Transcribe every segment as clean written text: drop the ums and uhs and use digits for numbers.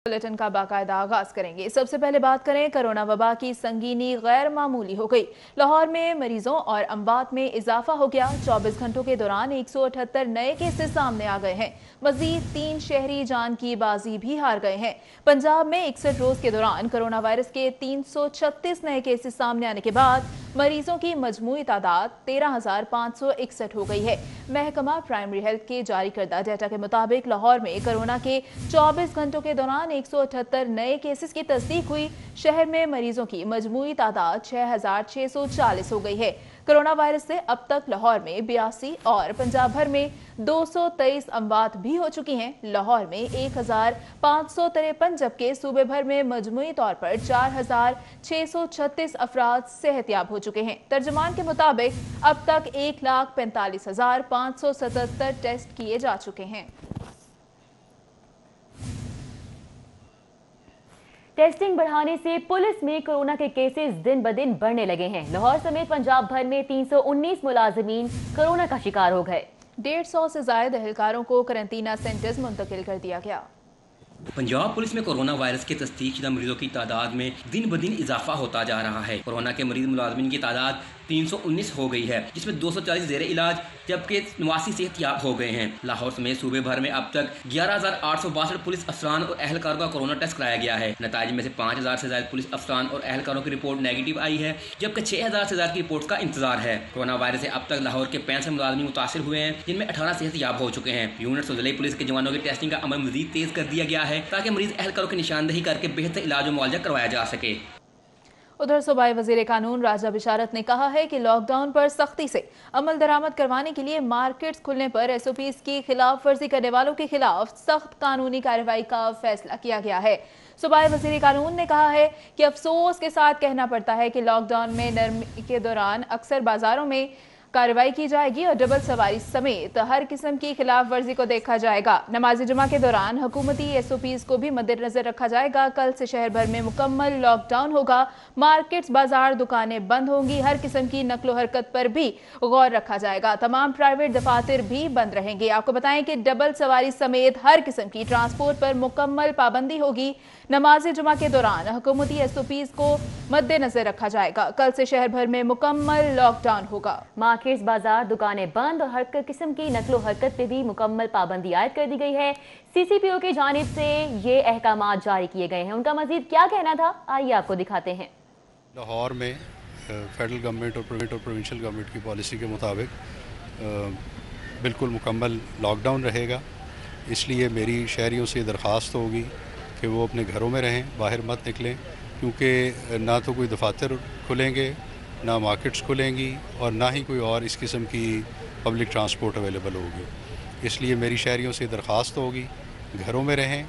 Bulletin का बाकायदा आगाज करेंगे। सबसे पहले बात करें, कोरोना वबा की संगीनी गैर मामूली हो गई। लाहौर में मरीजों और अमवात में इजाफा हो गया। 24 घंटों के दौरान 178 नए केसेस सामने आ गए हैं। मजीद 3 शहरी जान की बाजी भी हार गए हैं। पंजाब में 61 रोज के दौरान कोरोना वायरस के 336 नए केसेस सामने आने के बाद मरीजों की मजमूई तादाद 13,561 हो गई है। महकमा प्राइमरी हेल्थ के जारी करदा डेटा के मुताबिक लाहौर में कोरोना के 24 घंटों के दौरान 178 नए केसेस की तस्दीक हुई। शहर में मरीजों की मजमूई तादाद 6,640 हो गई है। कोरोना वायरस से अब तक लाहौर में 82 और पंजाब भर में 223 अमवात भी हो चुकी हैं। लाहौर में 1,553 जबकि सूबे भर में मजमूई तौर पर 4,636 अफराद सेहतयाब हो चुके हैं। तर्जुमान के मुताबिक अब तक 1,45,577 टेस्ट किए जा चुके हैं। टेस्टिंग बढ़ाने से पुलिस में कोरोना के केसेस दिन ब दिन बढ़ने लगे हैं। लाहौर समेत पंजाब भर में 319 मुलाजिमीन कोरोना का शिकार हो गए। 150 से ज्यादा एहलकारों को करंटीना सेंटर्स मुंतकिल कर दिया गया। पंजाब पुलिस में कोरोना वायरस के तस्दीक शुदा मरीजों की तादाद में दिन ब दिन इजाफा होता जा रहा है। कोरोना के मरीज मुलाजमीन की तादाद 319 हो गई है, जिसमें 240 जेर इलाज जबकि 89 सेहतयाब हो गए हैं। लाहौर समेत सूबे भर में अब तक 11,862 पुलिस अफसरान और अहलकारों का कोरोना टेस्ट कराया गया है। नताइज में से 5,000 से ज्यादा पुलिस अफसरान और अहलकारों की रिपोर्ट नेगेटिव आई है, जबकि 6,000 से ज्यादा की रिपोर्ट का इंतजार है। कोरोना वायरस से अब तक लाहौर के 65 मुलाजमीन मुतासिर हुए हैं, जिनमें 18 सेहतयाब हो चुके हैं। यूनिट्स और जिले पुलिस के जवानों की टेस्टिंग का अमल मजीद तेज कर दिया गया है ताकि मरीज अहलकारों की निशानदही करके बेहतर इलाज और मुआवजा करवाया जा सके। उधर सूबाई वजीर कानून राजा बिशारत ने कहा है कि लॉकडाउन पर सख्ती से अमल दरामद करवाने के लिए मार्केट्स खुलने पर SOPs की खिलाफ वर्जी करने वालों के खिलाफ सख्त कानूनी कार्रवाई का फैसला किया गया है। सूबाई वजीर कानून ने कहा है कि अफसोस के साथ कहना पड़ता है कि लॉकडाउन में नरमी के दौरान अक्सर बाजारों में कार्रवाई की जाएगी और डबल सवारी समेत हर किस्म की खिलाफ वर्जी को देखा जाएगा। नमाज जुमा के दौरान हुकूमती SOPs को भी मद्देनजर रखा जाएगा। कल से शहर भर में मुकम्मल लॉकडाउन होगा। मार्केट्स, बाजार, दुकानें बंद होंगी। हर किस्म की नकलो हरकत पर भी गौर रखा जाएगा। तमाम प्राइवेट दफातर भी बंद रहेंगे। आपको बताएं कि डबल सवारी समेत हर किस्म की ट्रांसपोर्ट पर मुकम्मल पाबंदी होगी। नमाज जुमा के दौरान हुकूमती SOPs को मद्देनजर रखा जाएगा। कल से शहर भर में मुकम्मल लॉकडाउन होगा। मार्केट्स, बाजार, दुकानें बंद और हर किस्म की नकलो हरकत पे भी मुकम्मल पाबंदी आयद कर दी गई है। CCPO की जानिब से ये अहकामात जारी किए गए हैं। उनका मजीद क्या कहना था, आइए आपको दिखाते हैं। लाहौर में फेडरल गवर्नमेंट और प्रोविंशियल गवर्नमेंट की पॉलिसी के मुताबिक बिल्कुल मुकम्मल लॉकडाउन रहेगा। इसलिए मेरी शहरियों से दरख्वास्त होगी कि वो अपने घरों में रहें, बाहर मत निकलें, क्योंकि ना तो कोई दफातर खुलेंगे, ना मार्केट्स खुलेंगी और ना ही कोई और इस किस्म की पब्लिक ट्रांसपोर्ट अवेलेबल होगी। इसलिए मेरी शहरियों से दरख्वास्त होगी घरों में रहें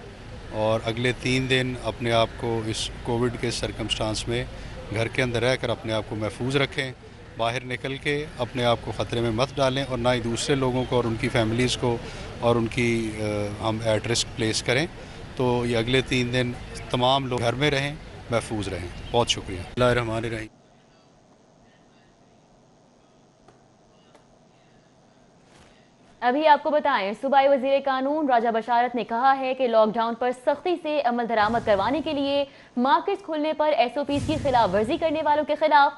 और अगले 3 दिन अपने आप को इस कोविड के सरकमस्टांस में घर के अंदर रहकर अपने आप को महफूज रखें। बाहर निकल के अपने आप को ख़तरे में मत डालें और ना ही दूसरे लोगों को और उनकी फैमिलीज़ को और उनकी हम एट रिस्क प्लेस करें। तो ये अगले 3 दिन तमाम लोग घर में रहें, महफूज रहें। बहुत शुक्रिया। बिस्मिल्लाहिर्रहमानिर्रहीम। अभी आपको बताएं, सूबाई वजीर कानून राजा बशारत ने कहा है कि लॉकडाउन पर सख्ती से अमल दरामद करवाने के लिए मार्केट्स खुलने पर SOPs की खिलाफ वर्जी करने वालों के खिलाफ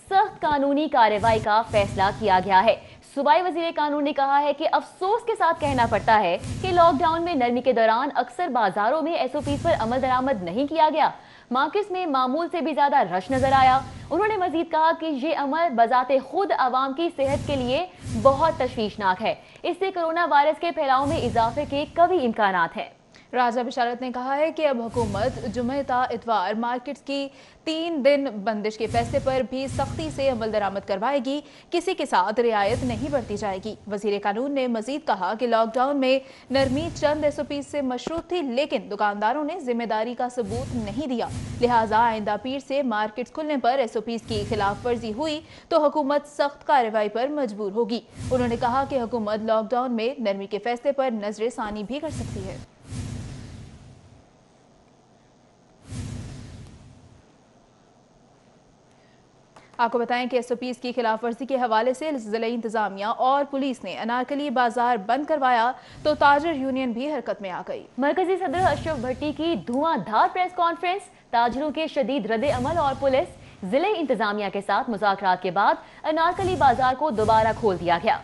सख्त कानूनी कार्रवाई का फैसला किया गया है। सूबाई वजीर कानून ने कहा है कि अफसोस के साथ कहना पड़ता है कि लॉकडाउन में नरमी के दौरान अक्सर बाजारों में SOPs पर अमल दरामद नहीं किया गया। मार्केट्स में मामूल से भी ज्यादा रश नजर आया। उन्होंने मजीद कहा कि ये अमल बजाते खुद आवाम की सेहत के लिए बहुत तशवीशनाक है। इससे कोरोना वायरस के फैलाव में इजाफे के कभी इम्कानात हैं। राजा बिशारत ने कहा है कि अब हुकूमत जुमे ता इतवार मार्केट्स की 3 दिन बंदिश के फैसले पर भी सख्ती से अमल दरामद करवाएगी। किसी के साथ रियायत नहीं बरती जाएगी। वजीर कानून ने मजीद कहा कि लॉकडाउन में नरमी चंद SOPs से मशरूत थी, लेकिन दुकानदारों ने जिम्मेदारी का सबूत नहीं दिया। लिहाजा आइंदा पीर से मार्केट्स खुलने पर SOPs की खिलाफ वर्जी हुई तो हुकूमत सख्त कार्रवाई पर मजबूर होगी। उन्होंने कहा कि हुकूमत लॉकडाउन में नरमी के फैसले पर नजर सानी भी कर सकती है। आपको बताएं कि SOPs की खिलाफ वर्जी के हवाले से जिला इंतजामिया और पुलिस ने अनारकली बाजार बंद करवाया तो ताजर यूनियन भी हरकत में आ गई। मरकजी सदर अशरफ भट्टी की धुआंधार प्रेस कॉन्फ्रेंस, ताजरों के शदीद रद्द अमल और पुलिस जिले इंतजामिया के साथ मुज़ाकरात के बाद अनारकली बाजार को दोबारा खोल दिया गया।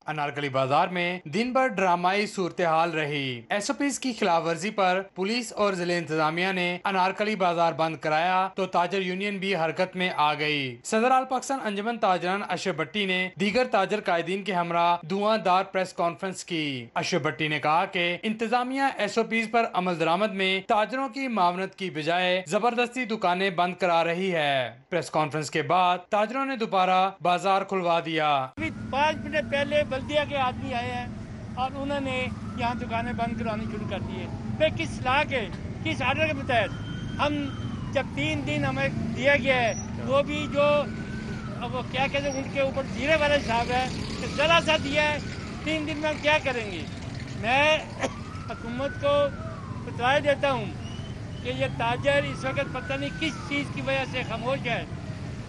अनारकली बाजार में दिन भर ड्रामाई सूरत हाल रही। SOPs की खिलाफ वर्जी पर पुलिस और जिले इंतजामिया ने अनारकली बाजार बंद कराया तो ताजर यूनियन भी हरकत में आ गई। सदर आल पाकिस्तान अंजुमन ताजरान अशरफ भट्टी ने दीगर ताजर कायदीन के हमरा धुआंधार प्रेस कॉन्फ्रेंस की। अशरफ भट्टी ने कहा कि इंतजामिया SOPs पर अमल दरामद में ताजरों की मावनत की बजाय जबरदस्ती दुकानें बंद करा रही है। प्रेस कॉन्फ्रेंस के बाद ताजरों ने दोबारा बाजार खुलवा दिया। 5 मिनट पहले बल्दिया के आदमी आए हैं और उन्होंने यहाँ दुकानें बंद करानी शुरू कर दी है। फिर किस ला के किस आर्डर के तहत हम जब 3 दिन हमें दिया गया है, वो भी जो वो क्या कहते हैं उनके ऊपर जीरे वाला हिसाब है, तो जरा सा दिया है, 3 दिन में हम क्या करेंगे। मैं हुकूमत को बता देता हूँ कि ये ताजर इस वक्त पता नहीं किस चीज़ की वजह से खामोश है।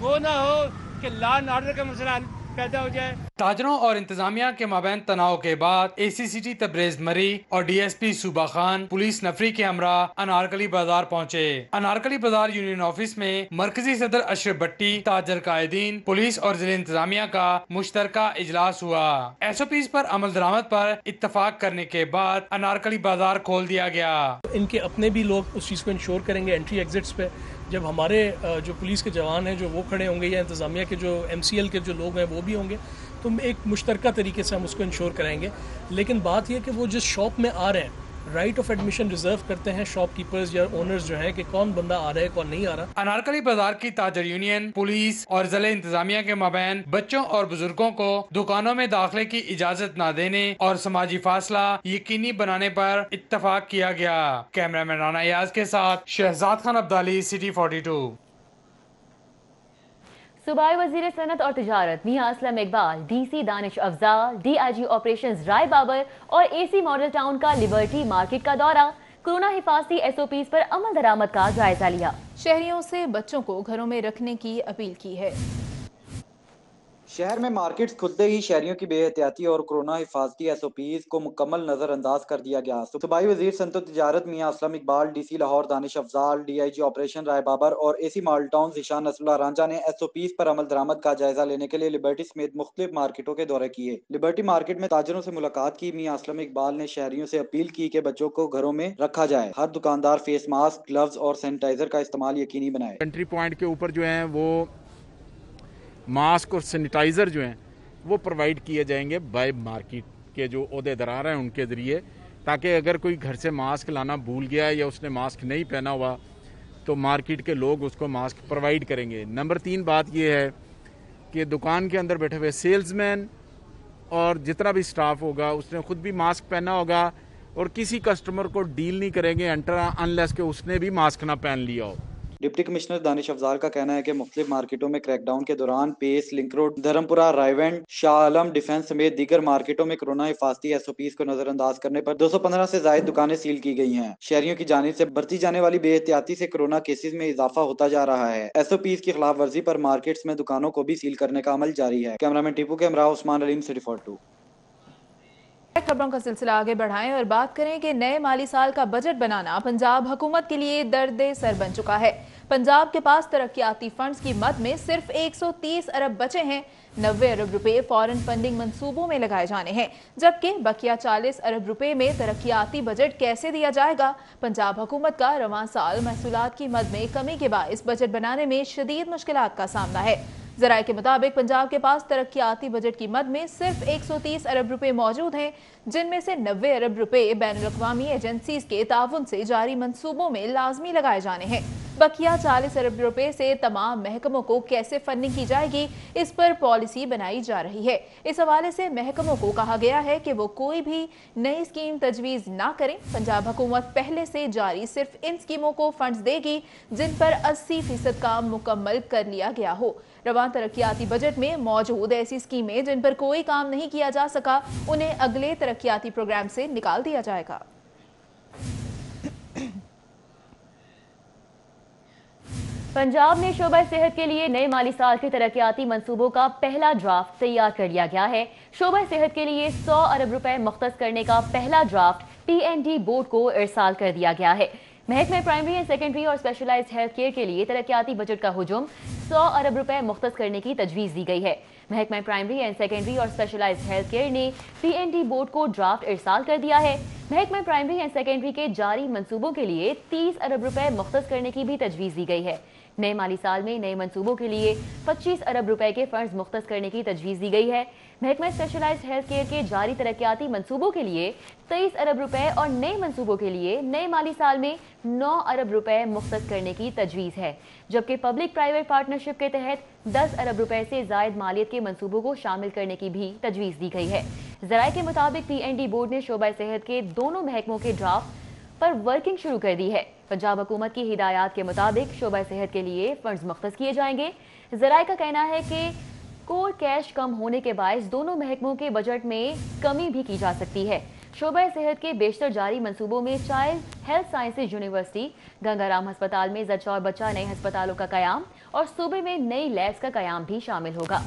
वो ना हो कि लॉ एंड ऑर्डर का मसला पैदा हो जाए। ताजरों और इंतजामिया के माबैन तनाव के बाद ACCT तबरेज मरी और DSP सूबा खान पुलिस नफरी के हमरा अनारकली बाजार पहुँचे। अनारकली बाजार यूनियन ऑफिस में मरकजी सदर अशरफ भट्टी, ताजर कायदीन, पुलिस और जिले इंतजामिया का मुश्तरका इजलास हुआ। SOPs पर अमल दरामद पर इत्तफाक करने के बाद अनारकली बाजार खोल दिया गया। इनके अपने भी लोग उस चीज़ को इंश्योर करेंगे एंट्री एग्जिट्स पे। जब हमारे जो पुलिस के जवान हैं जो वो खड़े होंगे या इंतज़ामिया के जो MCL के जो लोग हैं वो भी होंगे, तो एक मुश्तरका तरीके से हम उसको इंश्योर कराएंगे। लेकिन बात यह कि वो जिस शॉप में आ रहे हैं राइट ऑफ एडमिशन रिजर्व करते हैं शॉपकीपर्स या ओनर्स जो हैं कि कौन बंदा आ रहा है कौन नहीं आ रहा। अनारकली बाजार की ताजर यूनियन, पुलिस और जिले इंतजामिया के माबैन बच्चों और बुजुर्गों को दुकानों में दाखिले की इजाजत न देने और समाजी फासला यकीनी बनाने पर इत्तफाक किया गया। कैमरामैन राना याज के साथ शहजाद खान अब्दाली, सिटी 42। सूबाई वजीर सनत और तिजारत Mian Aslam Iqbal, DC Danish Afzal, DIG operations Rai Babar और AC मॉडल टाउन का लिबर्टी मार्केट का दौरा, कोरोना हिफाजती SOPs पर अमल दरामद का जायजा लिया। शहरियों से बच्चों को घरों में रखने की अपील की है। शहर में मार्केट्स खुलते ही शहरियों की बेहतियाती और कोरोना हिफाजती SOPs को मुकम्मल नजरअंदाज कर दिया गया। सूबाई वजीर सनत और तिजारत Mian Aslam Iqbal, DC Lahore Danish Afzal, DIG operation Rai Babar और AC Model Town Zeeshan Nasrullah Ranjha ने SOPs पर अमल दरामद का जायजा लेने के लिए लिबर्टी समेत मुख्तलिफ मार्केटों के दौरे किए। लिबर्टी मार्केट में ताजरों से मुलाकात की। मियां असलम इकबाल ने शहरियों से अपील की कि बच्चों को घरों में रखा जाए। हर दुकानदार फेस मास्क, ग्लव्स और सैनिटाइजर का इस्तेमाल यकीनी बनाए। एंट्री पॉइंट के ऊपर जो है वो मास्क और सैनिटाइजर जो है वो प्रोवाइड किए जाएंगे बाय मार्केट के जो ओहदेदार हैं उनके ज़रिए, ताकि अगर कोई घर से मास्क लाना भूल गया है या उसने मास्क नहीं पहना हुआ तो मार्केट के लोग उसको मास्क प्रोवाइड करेंगे। नंबर 3 बात ये है कि दुकान के अंदर बैठे हुए सेल्समैन और जितना भी स्टाफ होगा उसने खुद भी मास्क पहना होगा और किसी कस्टमर को डील नहीं करेंगे एंटर अनलेस के उसने भी मास्क ना पहन लिया हो। डिप्टी कमिश्नर दानिश अफजाल का कहना है कि मुख्तलिफ मार्केटों में क्रैकडाउन के दौरान Pace, link road, Dharampura, Raiwind, Shah Alam, defence समेत दीगर मार्केटों में कोरोना हिफाजती SOPs को नजरअंदाज करने पर 215 से ज्यादा दुकानें सील की गई हैं। शहरियों की जानिब से बरती जाने वाली बेहतियाती से कोरोना केसेस में इजाफा होता जा रहा है। SOPs की खिलाफ वर्जी पर मार्केट्स में दुकानों को भी सील करने का अमल जारी है। कैमरामैन टीपू के हमरा उस्मान अलीम, सिटी 42। खबरों का सिलसिला आगे बढ़ाएं और बात करें कि नए माली साल का बजट बनाना पंजाब हुकूमत के लिए दर्द सर बन चुका है। पंजाब के पास तरक्याती फंड्स की मद में सिर्फ 130 अरब बचे हैं। 90 अरब रुपए फॉरेन फंडिंग मंसूबों में लगाए जाने हैं, जबकि बकिया 40 अरब रुपए में तरक्याती बजट कैसे दिया जाएगा। पंजाब हुकूमत का रवां साल महसूलात की मद में कमी के बाइस बजट बनाने में शदीद मुश्किलात का सामना है। ज़राए के मुताबिक पंजाब के पास तरक्याती बजट की मद में सिर्फ 130 अरब रुपए मौजूद हैं, जिनमें से 90 अरब रुपए बैनुल-अक़वामी एजेंसीज के ताउन से जारी मंसूबों में लाजमी लगाए जाने हैं। बकिया 40 अरब रुपए से तमाम महकमों को कैसे फंडिंग की जाएगी, इस पर पॉलिसी बनाई जा रही है। इस हवाले से महकमों को कहा गया है कि वो कोई भी नई स्कीम तजवीज़ ना करें। पंजाब हुकूमत पहले से जारी सिर्फ इन स्कीमों को फंड्स देगी जिन पर 80% काम मुकम्मल कर लिया गया हो। रवां तरक्याती बजट में मौजूद ऐसी स्कीमें जिन पर कोई काम नहीं किया जा सका, उन्हें अगले तरक्याती प्रोग्राम से निकाल दिया जाएगा। पंजाब में शोबा सेहत के लिए नए माली साल के तरक्याती मंसूबों का पहला ड्राफ्ट तैयार कर लिया गया है। शोबा सेहत के लिए 100 अरब रुपए मुख्तस करने का पहला ड्राफ्ट PND बोर्ड को इरसाल कर दिया गया है। महकमा प्राइमरी एंड सेकेंडरी और स्पेशलाइज्ड हेल्थ केयर के लिए तरक्याती बजट का हुजूम 100 अरब रुपए मुख्तस करने की तजवीज़ दी गई है। महकमा प्राइमरी एंड सेकेंडरी और स्पेशलाइज्ड हेल्थ केयर ने PND बोर्ड को ड्राफ्ट इरसाल कर दिया है। महकमा प्राइमरी एंड सेकेंडरी के जारी मंसूबों के लिए 30 अरब रुपए मुख्तस करने की भी तजवीज़ दी गई है। नए माली साल में नए मंसूबों के लिए 25 अरब रुपए के फंड्स मुख्तस करने की तजवीज़ दी गई है। महकमा स्पेशलाइज्ड हेल्थ केयर के जारी तरक्याती मंसूबों के लिए 23 अरब रुपए और नए मंसूबों के लिए नए माली साल में 9 अरब रुपए मुख्तस करने की तजवीज़ है, जबकि पब्लिक प्राइवेट पार्टनरशिप के तहत 10 अरब रुपए से ज़ायद मालियत के मंसूबों को शामिल करने की भी तजवीज़ दी गई है। ज़राए के मुताबिक PND बोर्ड ने शोबा सेहत के दोनों महकमों के ड्राफ्ट पर वर्किंग शुरू कर दी है। पंजाब हुकूमत की हिदायत के मुताबिक शोबा सेहत के लिए फंड्स मुख्तस किए जाएंगे। ज़राए का कहना है कि कोर कैश कम होने के बायस दोनों महकमों के बजट में कमी भी की जा सकती है। शोबा सेहत के बेशतर जारी मंसूबों में child health sciences university, Gangaram हस्पताल में जच्चा और बच्चा नए हस्पतालों का कयाम और सूबे में नई लैब्स का कयाम भी शामिल होगा।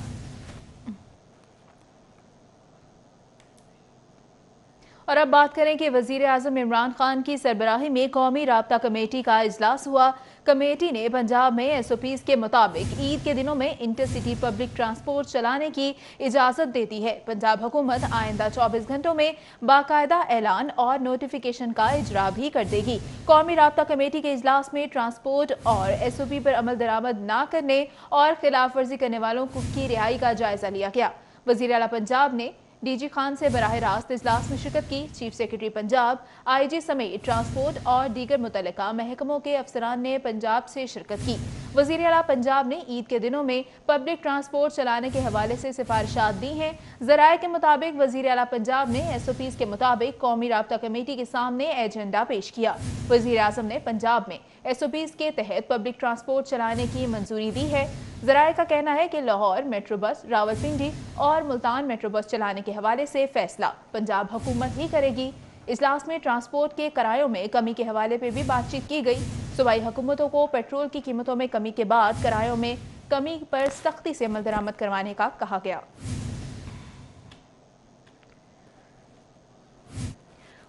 और अब बात करें कि वज़ीर आज़म इमरान खान की सरबराही में कौमी राब्ता कमेटी का इजलास हुआ। कमेटी ने पंजाब में SOPs के मुताबिक ईद के दिनों में इंटरसिटी पब्लिक ट्रांसपोर्ट चलाने की इजाज़त दे दी है। पंजाब हुकूमत आइंदा 24 घंटों में बाकायदा ऐलान और नोटिफिकेशन का इजरा भी कर देगी। कौमी राब्ता कमेटी के इजलास में ट्रांसपोर्ट और SOP पर अमल दरामद न करने और खिलाफ वर्जी करने वालों की रिहाई का जायजा लिया गया। वज़ीर आला पंजाब ने DG खान से बराह रास्त इजलास में शिरकत की। चीफ सेक्रेटरी पंजाब, IG समेत ट्रांसपोर्ट और दीगर मुतल्लिका महकमों के अफसरान ने पंजाब से शिरकत की। वज़ीर आला पंजाब ने ईद के दिनों में पब्लिक ट्रांसपोर्ट चलाने के हवाले से सिफारिशात दी हैं। ज़राए के मुताबिक वज़ीर आला पंजाब ने SOPs के मुताबिक कौमी राब्ता कमेटी के सामने एजेंडा पेश किया। वज़ीर आज़म ने पंजाब में SOPs के तहत पब्लिक ट्रांसपोर्ट चलाने की मंजूरी दी है। ज़राए का कहना है कि लाहौर मेट्रो बस, रावलपिंडी और मुल्तान मेट्रो बस चलाने के हवाले से फैसला पंजाब हुकूमत ही करेगी। इजलास में ट्रांसपोर्ट के किरायों में कमी के हवाले पर भी बातचीत की गई। सूबाई हुकूमतों को पेट्रोल की कीमतों में कमी के बाद किरायों में कमी पर सख्ती से अमल दरामद करवाने का कहा गया।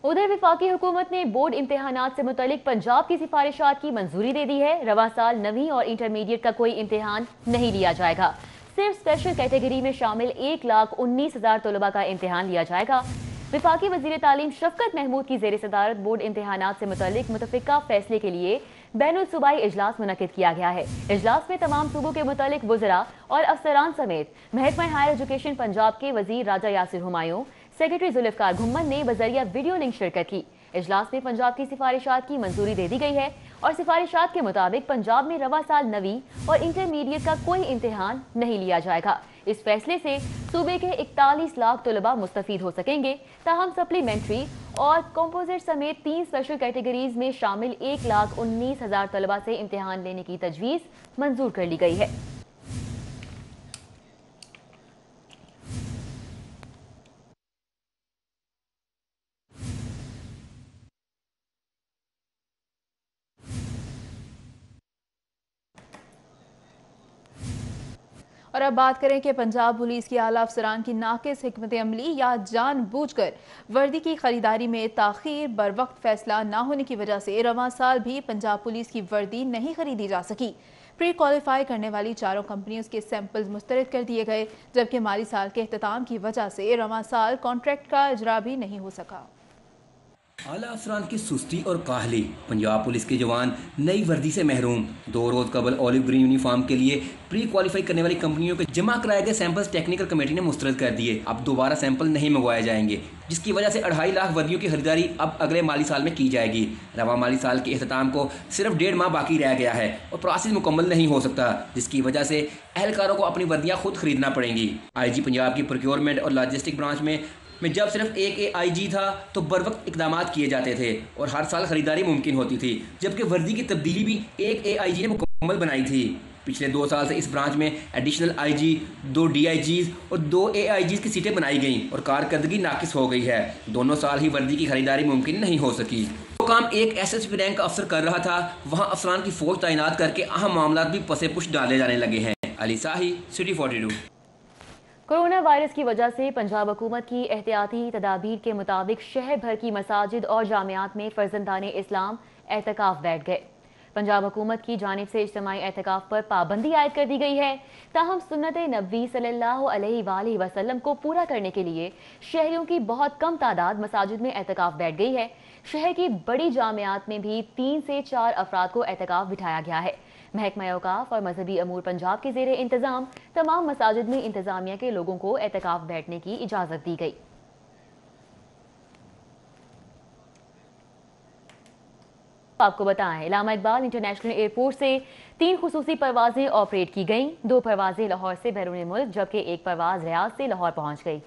उधर वफाकी हुकूमत ने बोर्ड इम्तिहानात से मुतलिक पंजाब की सिफारिशात की मंजूरी दे दी है। रवा साल 9वीं और इंटरमीडिएट का कोई इम्तिहान नहीं लिया जाएगा। सिर्फ स्पेशल कैटेगरी में शामिल 1,19,000 तलबा का इम्तिहान लिया जाएगा। वफाकी वज़ीर तालीम शफकत महमूद की ज़ेर सदारत बोर्ड इम्तिहानात से मुतलिक मुतफ़िका फैसले के लिए बैनुल सूबाई इजलास मुनक़िद किया गया है। इजलास में तमाम सूबों के मुतलिक वज़रा और अफसरान समेत महकमा हायर एजुकेशन पंजाब के वज़ीर राजा यासिर हुमायूं, सेक्रेटरी जुल्फ़िकार घुम्मन ने बज़रिया वीडियो लिंक शिरकत की। इजलास में पंजाब की सिफारिशात की मंजूरी दे दी गई है और सिफारिशात के मुताबिक पंजाब में रवा साल 9वीं और इंटरमीडिएट का कोई इम्तिहान नहीं लिया जाएगा। इस फैसले से सूबे के 41 लाख तलबा मुस्तफीद हो सकेंगे। ताहम सप्लीमेंट्री और कंपोजिट समेत 3 स्पेशल कैटेगरीज में शामिल 1,19,000 तलबा से इम्तिहान लेने की तजवीज़ मंजूर कर ली गई है। और अब बात करें कि पंजाब पुलिस की आला अफसरान की नाकिस हिकमत अमली या जानबूझकर वर्दी की खरीदारी में ताखीर, बर वक्त फैसला न होने की वजह से रवां साल भी पंजाब पुलिस की वर्दी नहीं खरीदी जा सकी। प्री क्वालिफाई करने वाली 4 कंपनियों के सैंपल्स मुस्तरद कर दिए गए, जबकि माली साल के अख्तिताम की वजह से रवां साल कॉन्ट्रैक्ट का इजरा भी नहीं हो सका। आला अफसरान की सुस्ती और काहली, पंजाब पुलिस के जवान नई वर्दी से महरूम। 2 रोज कबल ऑलिव ग्रीन यूनिफॉर्म के लिए प्री क्वालिफाई करने वाली कंपनियों के जमा कराए गए सैंपल्स टेक्निकल कमेटी ने मुस्तरद कर दिए। अब दोबारा सैंपल नहीं मंगवाए जाएंगे, जिसकी वजह से 2.5 लाख वर्दियों की खरीदारी अब अगले माली साल में की जाएगी। रवा माली साल के अख्तिताम को सिर्फ 1.5 माह बाकी रह गया है और प्रोसेस मुकम्मल नहीं हो सकता, जिसकी वजह से एहलकारों को अपनी वर्दियाँ खुद खरीदना पड़ेंगी। IG पंजाब की प्रोक्योरमेंट और लॉजिस्टिक ब्रांच में जब सिर्फ एक AIG था तो बर वक्त इकदाम किए जाते थे और हर साल खरीदारी मुमकिन होती थी, जबकि वर्दी की तब्दीली भी एक AIG ने मुकम्मल बनाई थी। पिछले 2 साल से इस ब्रांच में एडिशनल IG, 2 DIGs और 2 AIGs की सीटें बनाई गईं और कारकर्दगी नाकिस हो गई है। दोनों साल ही वर्दी की खरीदारी मुमकिन नहीं हो सकी। کام ایک SSP رینک کا افسر کر رہا تھا وہاں افسران کی فوج تعینات کر کے اہم معاملات بھی پس پش ڈالے جانے لگے ہیں۔ علی ساہی، سٹی 42۔ کورونا وائرس کی وجہ سے پنجاب حکومت کی احتیاطی تدابیر کے مطابق شہر بھر کی مساجد اور جامعات میں فرزندان اسلام اعتکاف بیٹھ گئے۔ پنجاب حکومت کی جانب سے اجتماعی اعتکاف پر پابندی عائد کر دی گئی ہے، تاہم سنت نبوی صلی اللہ علیہ وآلہ وسلم کو پورا کرنے کے لیے شہریوں کی بہت کم تعداد مساجد میں اعتکاف بیٹھ گئی ہے۔ شہر کی بڑی جامعات میں بھی 3 سے 4 افراد کو اعتکاف بٹھایا گیا ہے۔ محکمہ اوقاف اور مذہبی امور پنجاب کے زیر انتظام تمام مساجد میں انتظامیہ کے لوگوں کو اعتکاف بیٹھنے کی اجازت دی گئی۔ آپ کو بتائیں، علامہ اقبال انٹرنیشنل ایئرپورٹ سے 3 خصوصی پروازیں آپریٹ کی گئیں۔ 2 پروازیں لاہور سے بیرون ملک جبکہ 1 پرواز ریاض سے لاہور پہنچ گئی۔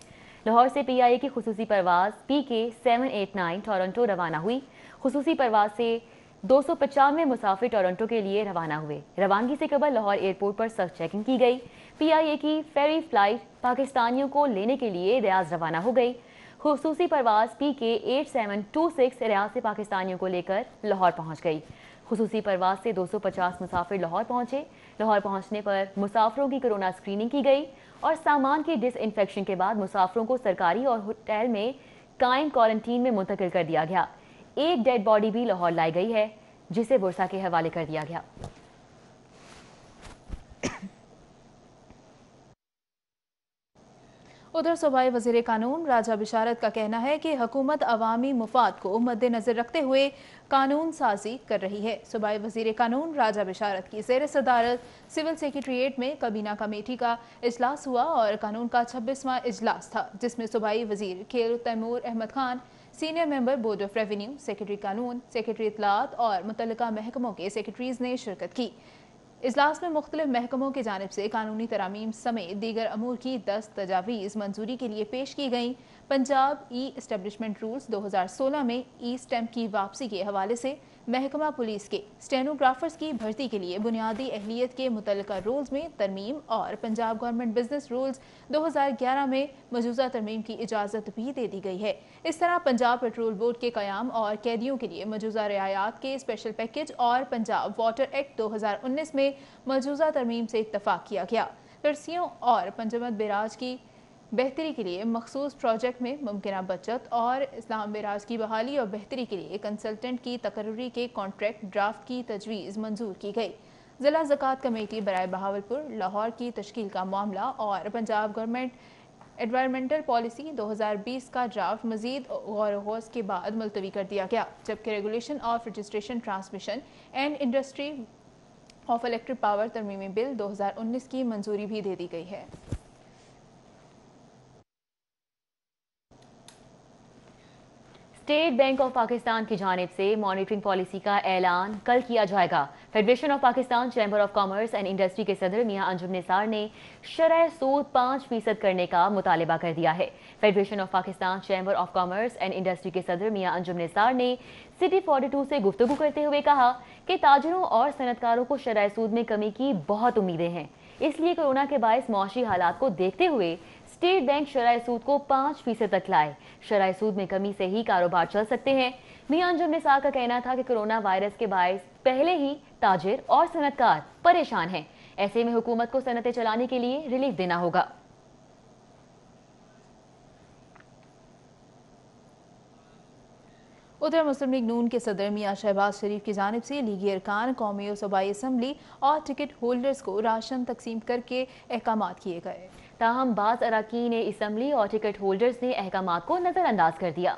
لاہور سے PIA کی خصوصی پرواز PK 789 ٹورنٹو روانہ ہوئی۔ خصوصی پرواز سے 295 مسافر ٹورنٹو کے لیے روانہ ہوئے۔ روانگی سے قبل لاہور ایئرپورٹ پر سخت چیکنگ کی گئی۔ PIA کی فیری فلائٹ پاکستانیوں کو لینے کے لیے ریاض روانہ ہو گئی۔ خصوصی پرواز PK 8726 ریاض سے پاکستانیوں کو لے کر لاہور پہنچ گئی۔ خصوصی پرواز سے 250 مسافر لاہور پہنچے۔ لاہور پہنچنے پر مسافروں کی کورونا اسکریننگ کی گئی اور سامان کی ڈس انفیکشن کے بعد مسافروں کو سرکاری اور ہوٹل میں قائم کوارنٹین میں منتقل کر دیا گیا۔ ایک ڈیڈ باڈی بھی لاہور لائی گئی ہے جسے ورثہ کے حوالے کر دیا گیا۔ ادھر صوبائی وزیر قانون راجہ بشارت کا کہنا ہے کہ حکومت عوامی مفاد کو مد نظر رکھتے ہوئے قانون سازی کر رہی ہے۔ صوبائی وزیر قانون راجہ بشارت کی زیر صدارت سول سیکریٹریٹ میں کابینہ کمیٹی کا اجلاس ہوا اور قانون کا 26واں اجلاس تھا، جس میں صوبائی وزیر کھیل Taimur Ahmad Khan, senior member board of revenue, secretary قانون، سیکرٹری اطلاعات اور متعلقہ محکموں کے سیکرٹریز نے شرکت کی۔ اجلاس میں مختلف محکموں کی جانب سے قانونی ترامیم سمیت دیگر امور کی 10 تجاویز منظوری کے لیے پیش کی گئیں۔ پنجاب ای اسٹیبلشمنٹ رولز 2016 میں ای اسٹیمپ کی واپسی کے حوالے سے محکمہ پولیس کے اسٹینوگرافرز کی بھرتی کے لیے بنیادی اہلیت کے متعلقہ رولز میں ترمیم اور پنجاب گورنمنٹ بزنس رولز 2011 میں مجوزہ ترمیم کی اجازت بھی دے دی گئی ہے۔ اس طرح پنجاب پیٹرول بورڈ کے قیام اور قیدیوں کے لیے مجوزہ رعایات کے اسپیشل پیکج اور پنجاب واٹر ایکٹ 2019 میں مجوزہ ترمیم سے اتفاق کیا گیا۔ لڑسیوں اور پنجمت بیراج کی بہتری کے لیے مخصوص پروجیکٹ میں ممکنہ بچت اور اسلام بیراج کی بحالی اور بہتری کے لیے کنسلٹنٹ کی تقرری کے کانٹریکٹ ڈرافٹ کی تجویز منظور کی گئی۔ ضلع زکوٰۃ کمیٹی برائے بہاولپور لاہور کی تشکیل کا معاملہ اور پنجاب گورنمنٹ انوائرمنٹل پالیسی 2020 کا ڈرافٹ مزید غور و خوض کے بعد ملتوی کر دیا گیا، جبکہ regulation of registration transmission and industry of electric power ترمیمی بل 2019 کی منظوری بھی دے دی گئی ہے۔ اسٹیٹ بینک آف پاکستان کی جانب سے مانیٹرنگ پالیسی کا اعلان کل کیا جائے گا۔ Federation of Pakistan chamber of commerce and industry کے صدر میاں انجم نثار نے شرح سود 5% کرنے کا مطالبہ کر دیا ہے۔ Federation of Pakistan chamber of commerce and industry کے صدر میاں انجم نثار نے سٹی 42 سے گفتگو کرتے ہوئے کہا کہ تاجروں اور صنعت کاروں کو شرح سود میں کمی کی بہت امیدیں ہیں، اس لیے کورونا کے باعث معاشی حالات کو دیکھتے ہوئے اسٹیٹ بینک شرح سود کو 5% تک لائے۔ شرح سود میں کمی سے ہی کاروبار چل سکتے ہیں۔ میاں انجم نثار کا کہنا تھا کہ کورونا وائرس کے باعث پہلے ہی تاجر اور صنعت کار پریشان ہیں، ایسے میں حکومت کو صنعتیں چلانے کے لیے ریلیف دینا ہوگا۔ ادھر مسلم لیگ نون کے صدر میاں شہباز شریف کی جانب سے لیگی ارکان، قومی و صوبائی اسمبلی اور ٹکٹ ہولڈرز کو راشن تقسیم کر کے احکامات کیے گئے، تاہم بعض اراکین اسمبلی اور ٹکٹ ہولڈرز نے احکامات کو نظر انداز کر دیا۔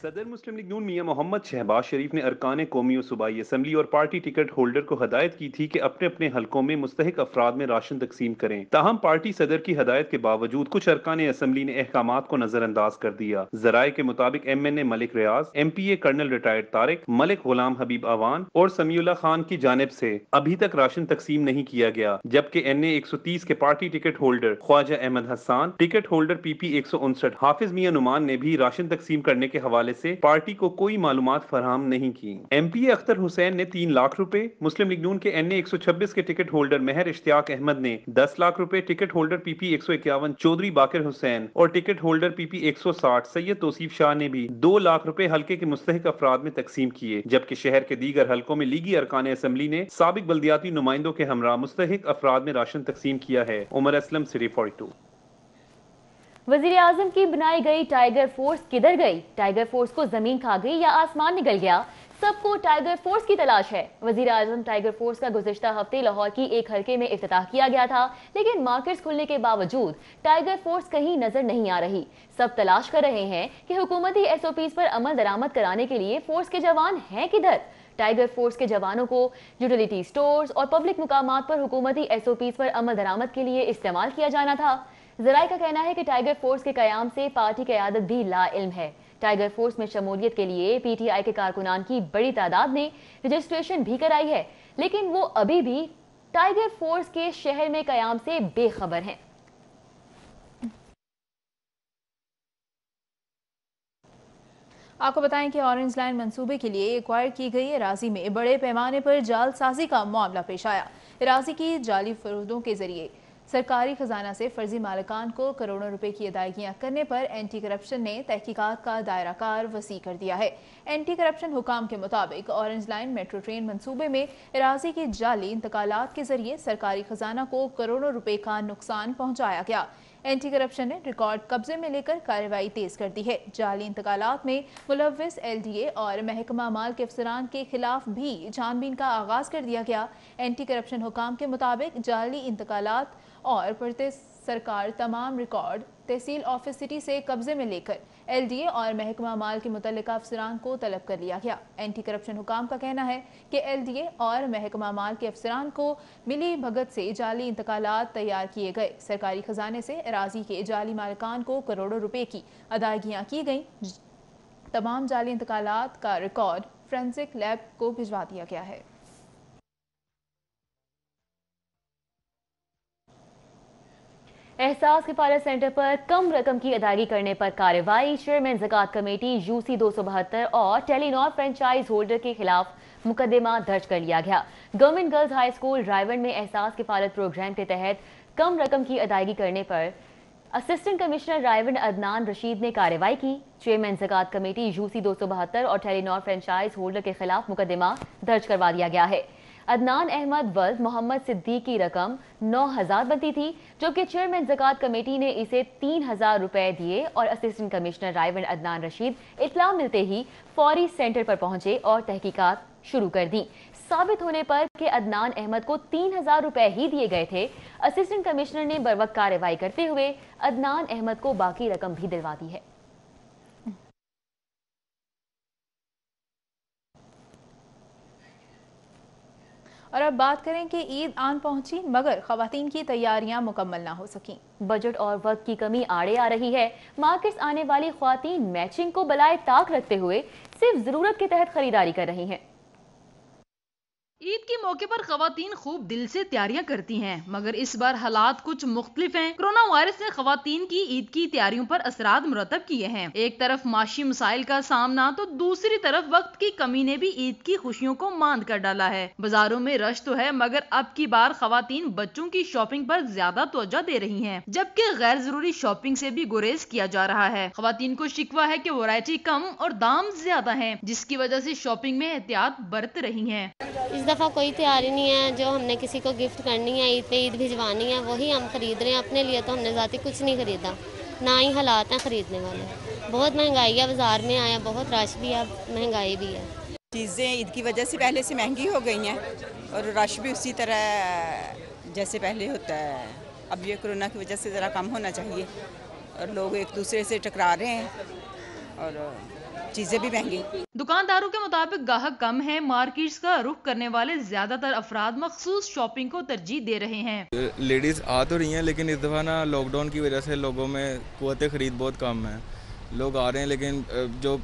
صدر مسلم لیگ نون میاں محمد شہباز شریف نے ارکان قومی و صوبائی اسمبلی اور پارٹی ٹکٹ ہولڈر کو ہدایت کی تھی کہ اپنے اپنے حلقوں میں مستحق افراد میں راشن تقسیم کریں، تاہم پارٹی صدر کی ہدایت کے باوجود کچھ ارکان اسمبلی نے احکامات کو نظر انداز کر دیا۔ ذرائع کے مطابق MNA ملک ریاض، MPA کرنل ریٹائرڈ طارق، ملک غلام حبیب اوان اور سمیع اللہ خان کی جانب سے ابھی تک راشن تقسیم نہیں کیا گیا، جبکہ NA 130 کے party ticket holder Khwaja Ahmad حسان، ٹکٹ ہولڈر PP 159 حافظ میاں نعمان نے بھی راشن تقسیم کرنے کے حوالے हवाले से पार्टी को कोई मालूमात फराहम नहीं की। MP अख्तर हुसैन ने 3 लाख रुपए, मुस्लिम लीग नून के NA 126 के टिकट होल्डर महर इश्तियाक अहमद ने 10 लाख रुपए, ticket holder PP 151 Chaudhry Baqir Hussain और ticket holder PP 160 Syed Tauseef Shah ने भी 2 लाख रुपए हल्के के मुस्तहिक अफराद में तकसीम किए, जबकि शहर के दीगर हलकों में लीगी अरकान असम्बली ने साबिक बल्दियाती नुमाइंदों के हमरा मुस्तहिक अफराद में राशन तकसीम किया है। उमर असलम, सिटी 42। वजीर आजम की बनाई गई टाइगर फोर्स किधर गई? टाइगर फोर्स को जमीन खा गई या आसमान निकल गया? सबको टाइगर फोर्स की तलाश है। वजीर आजम टाइगर फोर्स का गुज़िश्ता हफ्ते लाहौर की एक हलके में इफ्तिताह किया गया था, लेकिन मार्केट्स खुलने के बावजूद टाइगर फोर्स कहीं नजर नहीं आ रही। सब तलाश कर रहे हैं कि हुकूमती SOPs पर अमल दरामद कराने के लिए फोर्स के जवान हैं किधर। टाइगर फोर्स के जवानों को यूटिलिटी स्टोर्स और पब्लिक मुकामात पर हुकूमती SOPs पर अमल दरामद के लिए इस्तेमाल किया जाना था। ज़राए का कहना है कि टाइगर फोर्स के कयाम से पार्टी क़यादत भी लाइल्म है। टाइगर फोर्स में शमूलियत के लिए PTI के कारकुनान की बड़ी तादाद ने रजिस्ट्रेशन भी कराई है, लेकिन वो अभी भी टाइगर फोर्स के शहर में कयाम से बेखबर हैं। आपको बताएं कि ऑरेंज लाइन मंसूबे के लिए एक्वायर की गई अराजी में बड़े पैमाने पर जालसाजी का मामला पेश आया। अराजी की जाली फरोदों के जरिए सरकारी खजाना से फर्जी मालिकान को करोड़ों रुपए की अदायगियां करने पर एंटी करप्शन ने तहकीकात का दायरा कार वसी कर दिया है। एंटी करप्शन हुकाम के मुताबिक ऑरेंज लाइन मेट्रो ट्रेन मंसूबे में अराजी की जाली इंतकालात के जरिए सरकारी खजाना को करोड़ों रुपए का नुकसान पहुंचाया गया। एंटी करप्शन ने रिकॉर्ड कब्जे में लेकर कार्रवाई तेज कर दी है। जाली इंतकालात में मुलव्विस LDA और महकमा माल के अफसरान के खिलाफ भी छानबीन का आगाज कर दिया गया। एंटी करप्शन हुकाम के मुताबिक जाली इंतकालात और पढ़ते सरकार तमाम रिकॉर्ड तहसील ऑफिस सिटी से कब्जे में लेकर LDA और महकमा माल के मुतल्लिका अफसरान को तलब कर लिया गया। एंटी करप्शन हुकाम का कहना है कि LDA और महकमा माल के अफसरान को मिली भगत से जाली इंतकालात तैयार किए गए। सरकारी खजाने से अराजी के जाली मालिकान को करोड़ों रुपए की अदायगियां की गई। तमाम जाली इंतकालात का रिकॉर्ड फोरेंसिक लैब को भिजवा दिया गया है। एहसास किफायत सेंटर पर कम रकम की अदायगी करने पर कार्रवाई। चेयरमैन ज़कात कमेटी UC 272 और टेलीनॉर फ्रेंचाइज होल्डर के खिलाफ मुकदमा दर्ज कर लिया गया। गवर्नमेंट गर्ल्स हाई स्कूल रायवन में एहसास किफायत प्रोग्राम के तहत कम रकम की अदायगी करने पर असिस्टेंट कमिश्नर रायवन अदनान रशीद ने कार्रवाई की। चेयरमैन ज़कात कमेटी UC 272 और टेलीनॉर फ्रेंचाइज होल्डर के खिलाफ मुकदमा दर्ज करवा दिया गया है। अदनान अहमद वल्द मोहम्मद सिद्दीक की रकम 9,000 बनती थी, जबकि चेयरमैन ज़कात कमेटी ने इसे 3,000 रुपए दिए और असिस्टेंट कमिश्नर रायवन अदनान रशीद इत्तला मिलते ही फौरी सेंटर पर पहुंचे और तहकीकात शुरू कर दी। साबित होने पर कि अदनान अहमद को 3,000 रुपए ही दिए गए थे, असिस्टेंट कमिश्नर ने बरवक्त कार्रवाई करते हुए अदनान अहमद को बाकी रकम भी दिलवा दी है। और अब बात करें कि ईद आन पहुंची मगर खवातीन की तैयारियां मुकम्मल ना हो सकी। बजट और वक्त की कमी आड़े आ रही है। मार्केट्स आने वाली खवातीन मैचिंग को बलाए ताक रखते हुए सिर्फ जरूरत के तहत खरीदारी कर रही हैं। ईद के मौके पर खवातीन खूब दिल से तैयारियां करती हैं, मगर इस बार हालात कुछ मुख्तलिफ हैं। कोरोना वायरस ने खवातीन की ईद की तैयारियों पर असरात मुरतब किए हैं। एक तरफ माशी मसाइल का सामना तो दूसरी तरफ वक्त की कमी ने भी ईद की खुशियों को मांद कर डाला है। बाजारों में रश तो है, मगर अब की बार खवातीन बच्चों की शॉपिंग पर ज्यादा तवज्जो दे रही हैं, जबकि गैर जरूरी शॉपिंग से भी गुरेज किया जा रहा है। खवातीन को शिकवा है कि वैरायटी कम और दाम ज्यादा है, जिसकी वजह से शॉपिंग में एहतियात बरत रही है। इस दफ़ा कोई तैयारी नहीं है। जो हमने किसी को गिफ्ट करनी है, ईद पे ईद भिजवानी है, वही हम खरीद रहे हैं। अपने लिए तो हमने ज़ाती कुछ नहीं खरीदा, ना ही हालात हैं खरीदने वाले। बहुत महंगाई है, बाज़ार में आया बहुत रश भी है, महंगाई भी है। चीज़ें ईद की वजह से पहले से महंगी हो गई हैं और रश भी उसी तरह जैसे पहले होता है। अब ये कोरोना की वजह से ज़रा कम होना चाहिए और लोग एक दूसरे से टकरा रहे हैं और चीजें भी महंगी। दुकानदारों के मुताबिक गाहक कम है, मार्केट्स का रुख करने वाले ज्यादातर अफराद मखसूस शॉपिंग को तरजीह दे रहे हैं। लेडीज आ तो रही हैं, लेकिन इस दफा ना लॉकडाउन की वजह से लोगों में कुव्वत खरीद बहुत कम है। लोग आ रहे हैं, लेकिन जो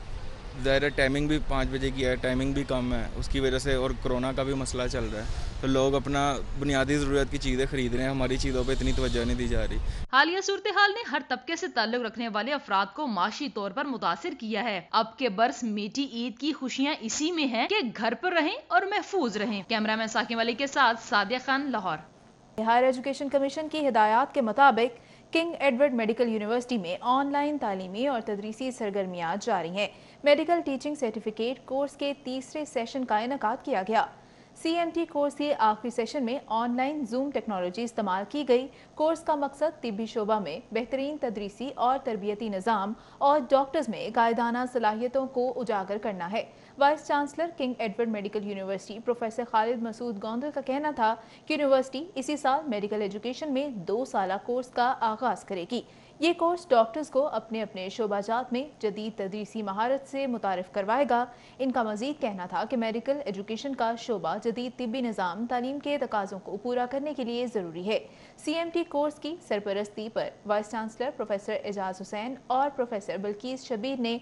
ظاہر ٹائمنگ بھی 5 بجے کی ہے, ٹائمنگ بھی کم ہے, اس کی وجہ سے اور کرونا کا بھی مسئلہ چل رہا ہے, تو لوگ اپنا بنیادی ضرورت کی چیزیں خرید رہے ہیں, ہماری چیزوں پہ اتنی توجہ نہیں دی جا رہی. حالیہ صورتحال نے ہر طبقے سے تعلق رکھنے والے افراد کو معاشی طور پر متاثر کیا ہے. اب کے برس میٹھی عید کی خوشیاں اسی میں ہیں کہ گھر پر رہیں اور محفوظ رہیں. کیمرہ مین ساکن والی کے ساتھ Sadia Khan, Lahore. Higher education commission کی ہدایات کے مطابق کنگ ایڈورڈ میڈیکل یونیورسٹی میں آن لائن تعلیمی اور تدریسی سرگرمیاں جاری ہیں. میڈیکل ٹیچنگ سرٹیفکیٹ کورس کے تیسرے سیشن کا انعقاد کیا گیا. CMT کورس کے آخری سیشن میں آن لائن زوم ٹیکنالوجی استعمال کی گئی. کورس کا مقصد طبی شعبہ میں بہترین تدریسی اور تربیتی نظام اور ڈاکٹرز میں قائدانہ صلاحیتوں کو اجاگر کرنا ہے. Vice chancellor King Edward medical university professor Khalid Masood Gondal کا کہنا تھا کہ یونیورسٹی اسی سال میڈیکل ایجوکیشن میں 2 سالہ کورس کا آغاز کرے گی. یہ کورس ڈاکٹرز کو اپنے اپنے شعبہ جات میں جدید تدریسی مہارت سے متعارف کروائے گا. ان کا مزید کہنا تھا کہ میڈیکل ایجوکیشن کا شعبہ جدید طبی نظام تعلیم کے تقاضوں کو پورا کرنے کے لیے ضروری ہے. CMT کورس کی سرپرستی پر vice chancellor professor Ijaz Hussain اور پروفیسر بلقیس شبیر نے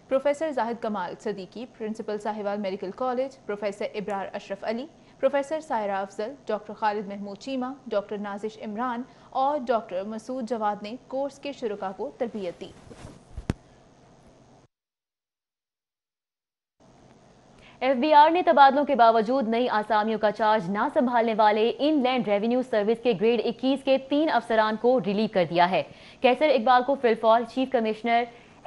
professor Zahid Kamal Siddiqui principal Sahiwal medical college, professor Abrar Ashraf Ali, professor Saira Afzal, doctor Khalid Mahmood Cheema, doctor Nazish Imran اور ڈاکٹر مسعود جواد نے کورس کے شرکاء کو تربیت دی. FBR نے تبادلوں کے باوجود نئی آسامیوں کا چارج نہ سنبھالنے والے ان لینڈ ریونیو سروس کے گریڈ 21 کے 3 افسران کو ریلیو کر دیا ہے. کیسر اقبال کو فی الفور چیف کمشنر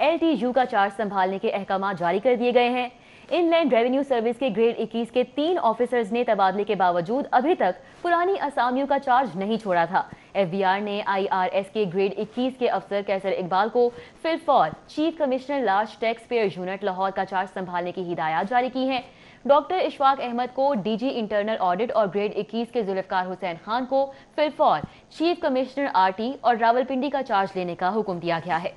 LTU کا چارج سنبھالنے کے احکامات جاری کر دیے گئے ہیں. ان لینڈ ریونیو سروس کے گریڈ 21 کے 3 آفیسرز نے تبادلے کے باوجود ابھی تک پرانی اسامیوں کا چارج نہیں چھوڑا تھا. FBR نے IRS کے گریڈ 21 کے افسر کیسر اقبال کو فی الفور chief commissioner large taxpayer unit Lahore کا چارج سنبھالنے کی ہدایات جاری کی ہیں. ڈاکٹر اشفاق احمد کو DG انٹرنل آڈٹ اور گریڈ 21 کے ذوالفقار حسین خان کو فی الفور چیف کمشنر RT اور راولپنڈی کا چارج لینے کا حکم دیا گیا ہے.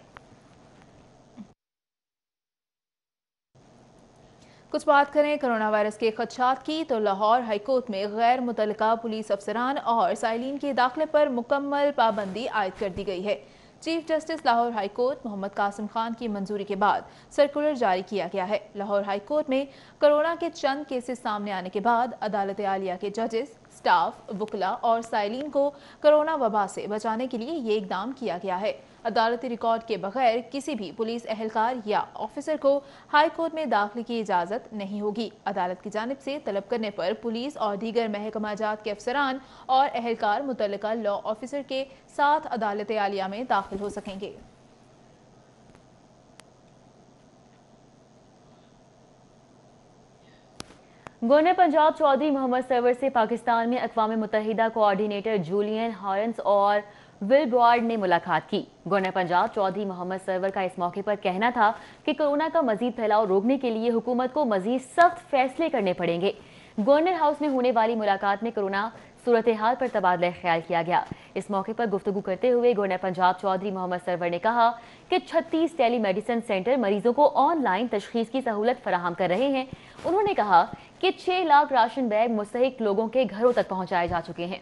کچھ بات کریں کرونا وائرس کے خدشات کی تو لاہور ہائی کورٹ میں غیر متعلقہ پولیس افسران اور سائلین کے داخلے پر مکمل پابندی عائد کر دی گئی ہے. Chief justice Lahore high court Muhammad Qasim Khan کی منظوری کے بعد سرکولر جاری کیا گیا ہے. لاہور ہائی کورٹ میں کرونا کے چند کیسز سامنے آنے کے بعد عدالت عالیہ کے ججز، سٹاف، وکلاء اور سائلین کو کرونا وبا سے بچانے کے لیے یہ اقدام کیا گیا ہے. عدالتی ریکارڈ کے بغیر کسی بھی پولیس اہلکار یا آفیسر کو ہائی کورٹ میں داخلے کی اجازت نہیں ہوگی. عدالت کی جانب سے طلب کرنے پر پولیس اور دیگر محکمہ جات کے افسران اور اہلکار متعلقہ لا آفیسر کے ساتھ عدالت عالیہ میں داخل ہو سکیں گے. گورنر پنجاب چودھری محمد سرور سے پاکستان میں اقوام متحدہ کوآرڈینیٹر جولین ہارنس اور ول براڈ نے ملاقات کی. گورنر پنجاب چودھری محمد سرور کا اس موقع پر کہنا تھا کہ کورونا کا مزید پھیلاؤ روکنے کے لیے حکومت کو مزید سخت فیصلے کرنے پڑیں گے. گورنر ہاؤس میں ہونے والی ملاقات میں کورونا صورتحال پر تبادلہ خیال کیا گیا. اس موقع پر گفتگو کرتے ہوئے گورنر پنجاب چودھری محمد سرور نے کہا کہ 36 ٹیلی میڈیسن سینٹر مریضوں کو آن لائن تشخیص کی سہولت فراہم کر رہے ہیں. انہوں نے کہا کہ 6 لاکھ راشن بیگ مستحق لوگوں کے گھروں تک پہنچائے جا چکے ہیں.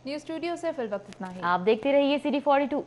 نیوز اسٹوڈیو سے فی الوقت اتنا ہی. آپ دیکھتے رہیے CD42.